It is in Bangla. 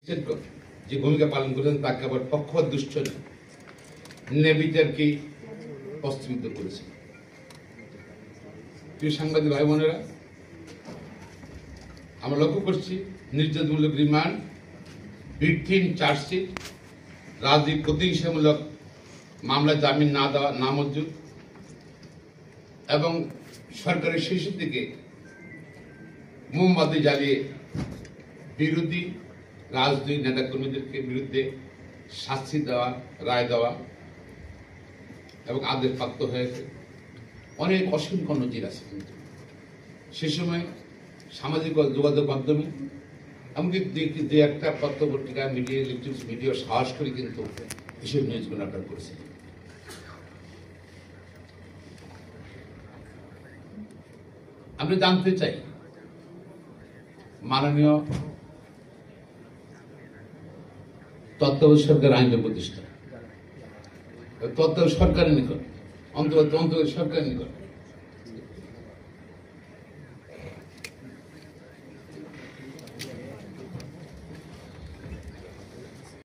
যে ভূমিকা পালন করেছেন তাকে আবার পক্ষপাত দুষ্ট নেবিচারকে প্রশ্নবিদ্ধ করেছে। প্রিয় সাংবাদিক ভাই বোনেরা, আমরা লক্ষ্য করছি নির্যাতনমূলক রিমান্ড, ভিকটিম চার্জশিট, রাজনৈতিক প্রতিহিংসামূলক মামলা জামিন না দেওয়া নামঞ্জুর এবং সরকারের শেষের দিকে মোমবাতি জ্বালিয়ে বিরোধী রাজনৈতিক নেতাকর্মীদেরকে বিরুদ্ধে শাস্তি দেওয়া, রায় দেওয়া এবং আদেশ প্রাপ্ত হয়েছে। অনেক অসংখ্য নজির আছে। কিন্তু সে সময় সামাজিক যোগাযোগ মাধ্যমে এমনকি যে একটা পত্রপত্রিকা মিডিয়া, ইলেকট্রনিক্স মিডিয়া সাহস করে কিন্তু এসব নিউজগুলো আপনারা করেছেন। আমরা জানতে চাই মাননীয় তত্ত্বাবধায়ক সরকার আইন প্রতিষ্ঠা, তত্ত্বাবধায়ক সরকারের নিকট, অন্তর্বর্তী সরকারের নিকট